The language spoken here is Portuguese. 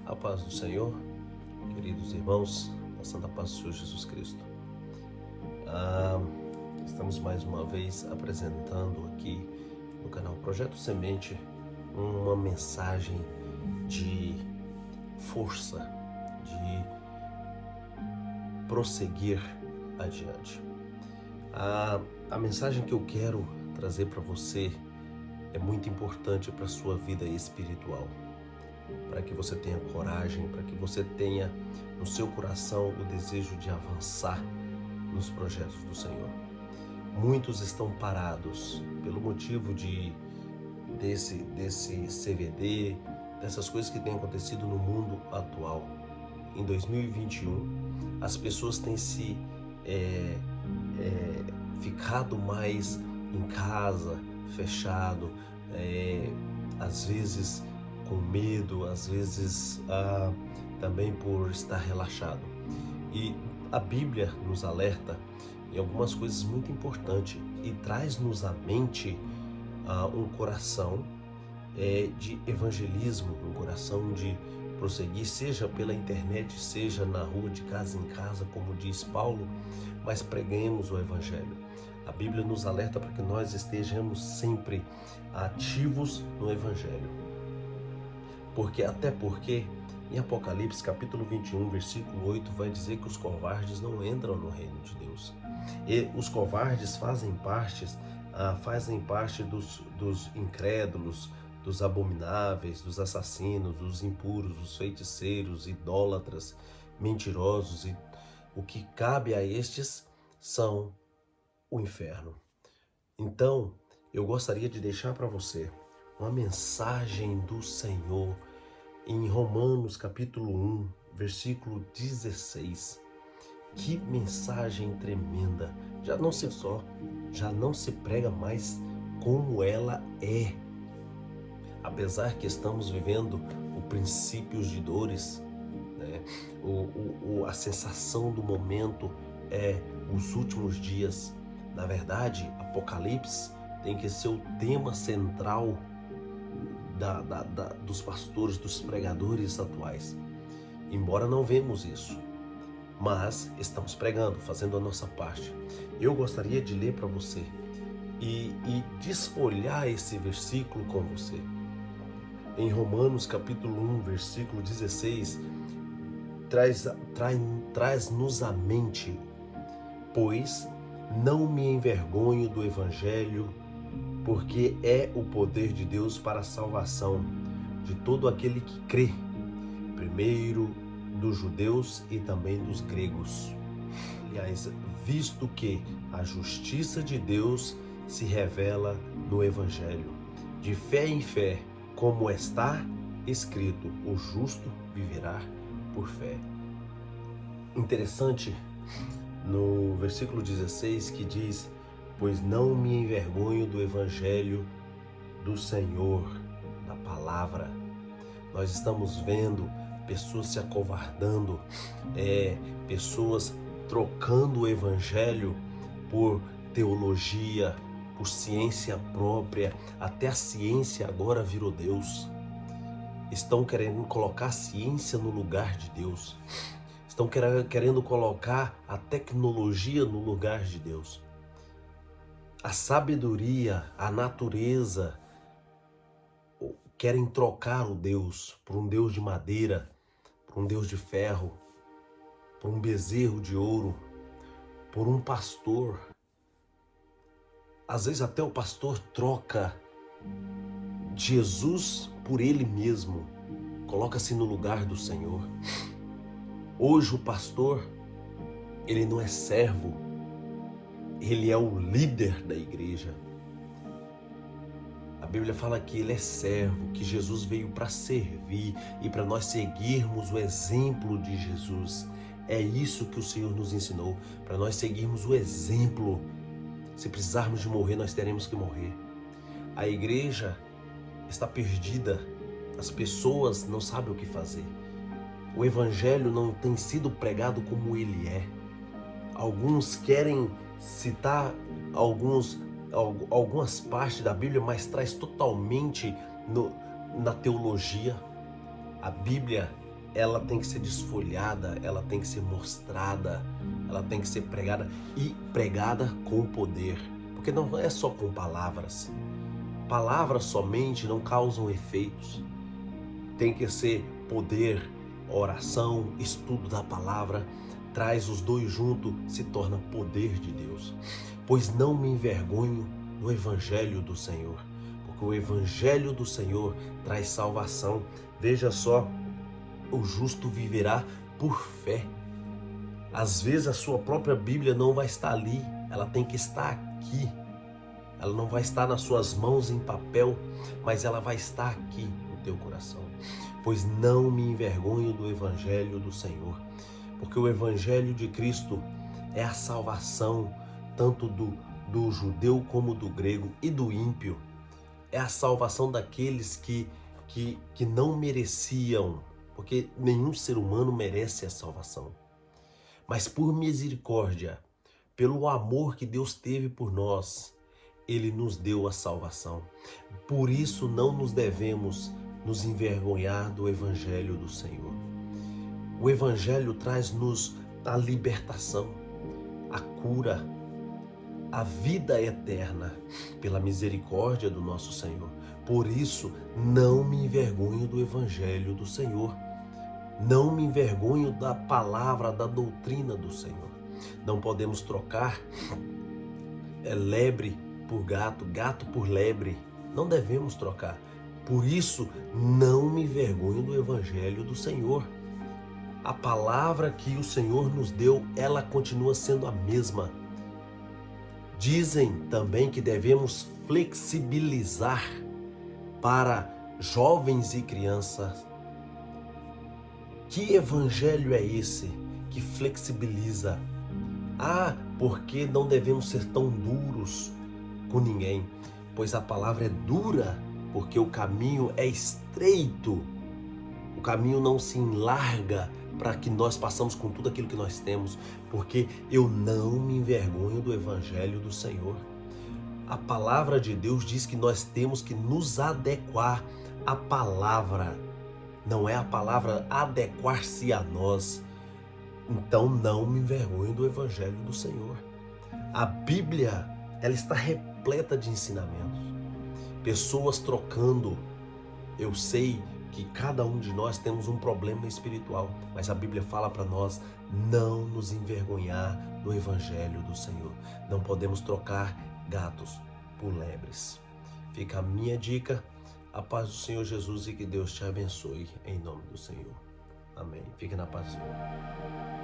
A paz do Senhor, queridos irmãos, a santa paz do Senhor Jesus Cristo. Estamos mais uma vez apresentando aqui no canal Projeto Semente uma mensagem de força, de prosseguir adiante. A mensagem que eu quero trazer para você é muito importante para a sua vida espiritual, para que você tenha coragem, para que você tenha no seu coração o desejo de avançar nos projetos do Senhor. Muitos estão parados pelo motivo desse CVD, dessas coisas que têm acontecido no mundo atual. Em 2021, as pessoas têm se ficado mais em casa, fechado, às vezes com medo, às vezes também por estar relaxado. E a Bíblia nos alerta em algumas coisas muito importantes e traz-nos à mente um coração de evangelismo, um coração de prosseguir, seja pela internet, seja na rua, de casa em casa, como diz Paulo, mas preguemos o Evangelho. A Bíblia nos alerta para que nós estejamos sempre ativos no Evangelho. Até porque em Apocalipse capítulo 21, versículo 8, vai dizer que os covardes não entram no reino de Deus. E os covardes fazem parte dos incrédulos, dos abomináveis, dos assassinos, dos impuros, dos feiticeiros, idólatras, mentirosos, e o que cabe a estes são o inferno. Então, eu gostaria de deixar para você uma mensagem do Senhor em Romanos capítulo 1, versículo 16. Que mensagem tremenda! Já não se prega mais como ela é. Apesar que estamos vivendo o princípios de dores, né? A sensação do momento é os últimos dias. Na verdade, Apocalipse tem que ser o tema central dos pastores, dos pregadores atuais. Embora não vemos isso, mas estamos pregando, fazendo a nossa parte. Eu gostaria de ler para você e desfolhar esse versículo com você. Em Romanos capítulo 1, versículo 16, traz-nos à mente: pois não me envergonho do Evangelho, porque é o poder de Deus para a salvação de todo aquele que crê, primeiro dos judeus e também dos gregos. Aliás, visto que a justiça de Deus se revela no Evangelho, de fé em fé, como está escrito: o justo viverá por fé. Interessante no versículo 16 que diz: pois não me envergonho do Evangelho do Senhor, da palavra. Nós estamos vendo pessoas se acovardando, pessoas trocando o Evangelho por teologia, por ciência própria. Até a ciência agora virou Deus. Estão querendo colocar a ciência no lugar de Deus. Estão querendo colocar a tecnologia no lugar de Deus. A sabedoria, a natureza, querem trocar o Deus por um Deus de madeira, por um Deus de ferro, por um bezerro de ouro, por um pastor. Às vezes até o pastor troca Jesus por ele mesmo, coloca-se no lugar do Senhor. Hoje o pastor, ele não é servo, ele é o líder da igreja. A Bíblia fala que ele é servo, que Jesus veio para servir e para nós seguirmos o exemplo de Jesus. É isso que o Senhor nos ensinou, para nós seguirmos o exemplo. Se precisarmos de morrer, nós teremos que morrer. A igreja está perdida, as pessoas não sabem o que fazer. O Evangelho não tem sido pregado como ele é. Alguns querem citar algumas partes da Bíblia, mas traz totalmente na teologia. A Bíblia ela tem que ser desfolhada, ela tem que ser mostrada, ela tem que ser pregada e pregada com poder, porque não é só com palavras. Palavras somente não causam efeitos. Tem que ser poder, oração, estudo da palavra, traz os dois juntos, se torna poder de Deus. Pois não me envergonho do Evangelho do Senhor, porque o Evangelho do Senhor traz salvação. Veja só, o justo viverá por fé. Às vezes a sua própria Bíblia não vai estar ali, ela tem que estar aqui. Ela não vai estar nas suas mãos em papel, mas ela vai estar aqui no teu coração. Pois não me envergonho do Evangelho do Senhor, porque o Evangelho de Cristo é a salvação tanto do judeu como do grego e do ímpio. É a salvação daqueles que não mereciam, porque nenhum ser humano merece a salvação. Mas por misericórdia, pelo amor que Deus teve por nós, Ele nos deu a salvação. Por isso não nos devemos nos envergonhar do Evangelho do Senhor. O Evangelho traz-nos a libertação, a cura, a vida eterna, pela misericórdia do nosso Senhor. Por isso não me envergonho do Evangelho do Senhor. Não me envergonho da palavra, da doutrina do Senhor. Não podemos trocar lebre por gato, gato por lebre. Não devemos trocar. Por isso, não me envergonho do Evangelho do Senhor. A palavra que o Senhor nos deu, ela continua sendo a mesma. Dizem também que devemos flexibilizar para jovens e crianças. Que evangelho é esse que flexibiliza? Porque não devemos ser tão duros com ninguém, pois a palavra é dura, porque o caminho é estreito, o caminho não se enlarga para que nós passamos com tudo aquilo que nós temos, porque eu não me envergonho do Evangelho do Senhor. A palavra de Deus diz que nós temos que nos adequar à palavra, não é a palavra adequar-se a nós. Então não me envergonho do Evangelho do Senhor. A Bíblia, ela está repleta de ensinamentos, pessoas trocando. Eu sei que cada um de nós temos um problema espiritual, mas a Bíblia fala para nós não nos envergonhar do Evangelho do Senhor. Não podemos trocar gatos por lebres. Fica a minha dica. A paz do Senhor Jesus e que Deus te abençoe em nome do Senhor. Amém. Fique na paz do Senhor.